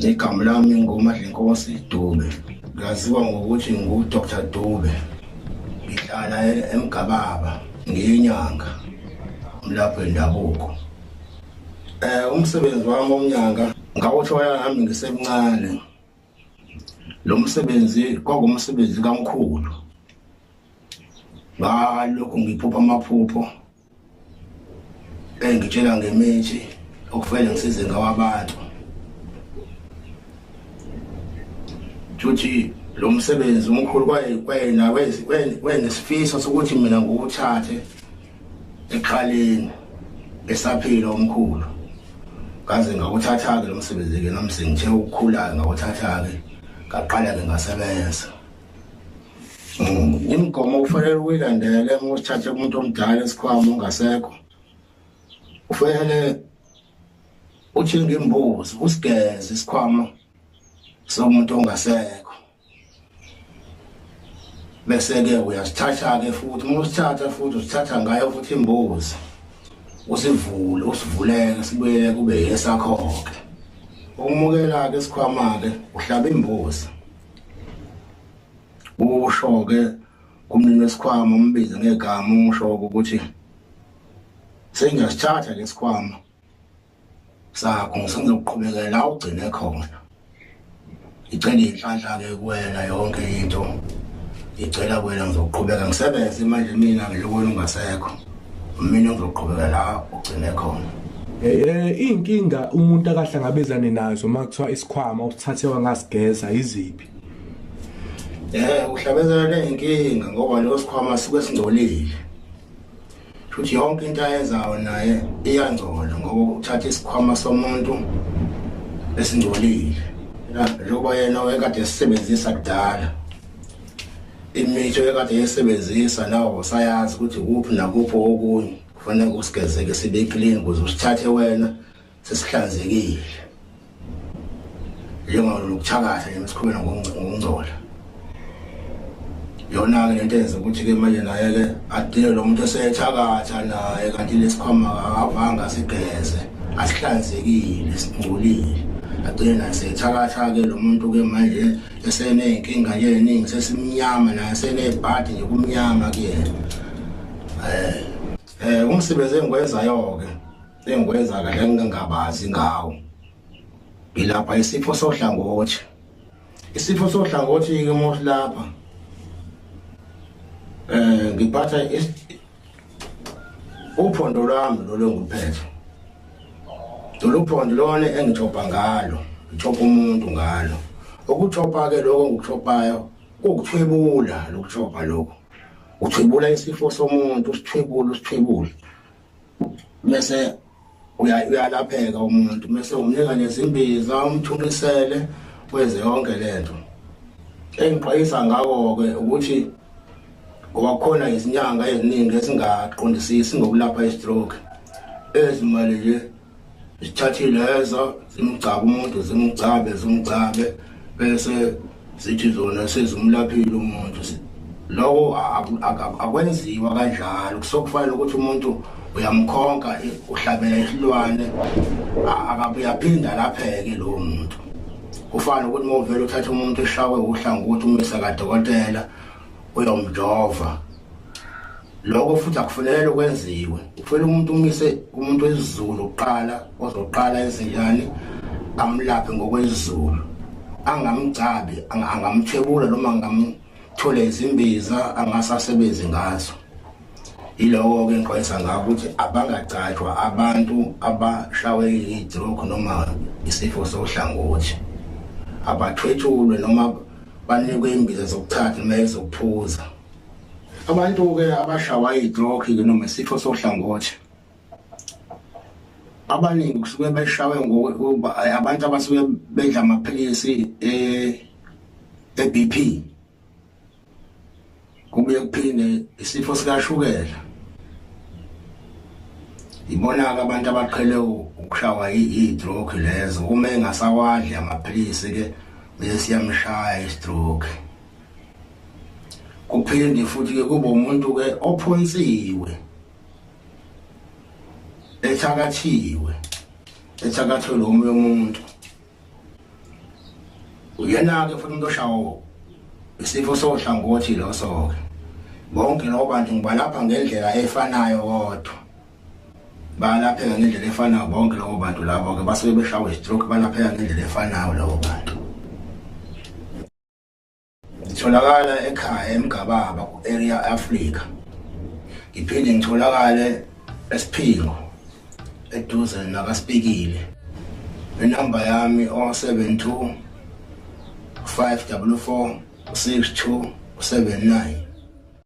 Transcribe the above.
Igama lami nguMadlenkosi Dube. Ngaziwa ngokuthi ngu-Dr. Dube. Ngihlala eMgababa, ngiyinyanga, umlaphi wendabuko. Umsebenzi wami womnyanga ngawuthola nami ngisemncane. Lo msebenzi kwakungumsebenzi kaMkhulu. Ngalokhu ngiphupha amaphupho engitshela ngemithi okufanele ngisize ngawo abantu. Futhi lo msebenzi omkhulu kwayena wenesifiso sokuthi mina nguthathe eqaleni esaphila omkhulu. Kaze ngawuthatha ke lo msebenzi ke nami sengithe ukukhula ngawuthatha ke ngaqala ke ngasebenza. Imigomo ufanele uyilandele uma usithathe umuntu omdala esikhwama ongasekho. Ufanele uthinge imbuzi usigeze isikhwama somuntu ongasekho. Bese ke uyasithatha ke futhi uma usithatha futhi usithatha ngayo futhi imbuzi. Usivule usivuleke sibuye kube yesakho ke. Umukela ke isikhwama ke uhlaba imbuzi. Usho ke kumnini wesikhwama umbize ngegama usho ukuthi sengiyasithatha lesikhwama sakho ngizoqhubekela la ugcine khona. Icela inhlanhla ke kuwena yonke into. Icela kuwena ngizoqhubeka ngisebenze manje mina ngilokho ungasekho. Mina ngizoqhubeka la ugcine khona. Inkinga umuntu akahlangabezane nazo makuthiwa isikhwama usithathe wangasigeza iziphi? Uhlabezana inkinga ngoba lo sikhwama sike singcolile. Futhi yonke into ayenzayo naye iyangcola ngoba uthatha isikhwama somuntu esingcolile. Njengoba yena wayekade esebenzisa kudala. Imithi ekade esebenzisa nawo sayazi ukuthi kuphi nakuphi okunye kufanele usigezeke sibe clean ukuze usithathe wena sesihlanzekile. Njengoba lokuthakatha emsikhuleni ngokungcola. Yona ke lento eyenza ukuthi ke manje naye ke adile lo muntu esethakatha naye kanti lesikhwama akavanga sigeze asihlanzekile singcolile. Agcina nasethakatha ke lo muntu ke manje eseneyinkinga nje eningi sesimnyama naye senebhadi nje kumnyama kuyena. Umsebenzi engikwenzayo ke engikwenza kahle ngingabazi ngawo. Ngilapha isifo sohlangothi. Isifo sohlangothi ke mosilapha ngiphatha uphondo lwami lo ngiphethe. Lo phondo lona engithopa ngalo, ngithopa umuntu ngalo. Ukuthopa ke lokho ngikuthophayo ukuthwebula lokuthopa lokho. Uthwebula isifo somuntu, usithwebula. Bese uyalapheka umuntu, bese umnika nezimbiza umthulisele kwenze yonke lento. Engixwayisa ngako ke ukuthi wakhona izinyanga eziningi esingaqondisisi ngokulapha istroke. Ezimali nje sithathile lezo zimgcaba umuntu zimgcabe bese sithi zona sezimlaphile umuntu. Lokho akwenziwa kanjalo kusokufanele ukuthi umuntu uyamkhonka uhlabela isilwane akaphinda lapheke lo muntu. Kufanele ukuthi uma uvela uthatha umuntu eshawe uhlangothi umisa kadokotela uyomjova. Lokho futhi akufanele kwenziwe. Kufanele umuntu umise umuntu wesizulu uqala ozoqala ezinjani amlaphe ngokwesizulu. Angamgcabi, angamthebula noma angamthole izimbiza angasasebenzi ngazo. Iloko ke ngixwayisa ngakho ukuthi abangacatshwa abantu abashawe i-stroke noma isifo sohlangothi. Abathwetshulwe noma banikwe imbiza zokuthatha noma ezokuphuza. Abantu ke abashawa i-stroke ke noma isifo sohlangothi abaningi kusuke beshawe ngokuba abantu abasuke bedla amaphilisi e-BP. Kubuye kuphinde isifo sikashukela. Ibona ke abantu abaqhele ukushawa i-stroke lezo uma engasawadli amaphilisi ke bese yamshaya i-stroke. Kuphinde futhi ke kuba umuntu ke ophonsiwe ethakathiwe lo umuntu uyena-ke futhi umuntu oshawo isifo sohlangothi loso-ke bonke labo bantu ngibalapha ngendlela efanayo kodwa balapheka ngendlela efanayo bonke labo bantu labo-ke basuke beshawe i-stroke balapheka ngendlela efanayo labo bantu. Ngitholakala ekhaya eMgababa ku-area Africa, ngiphinde ngitholakale eSiphingo eduze nakaSipikile. Inamba yami 072 544 6279.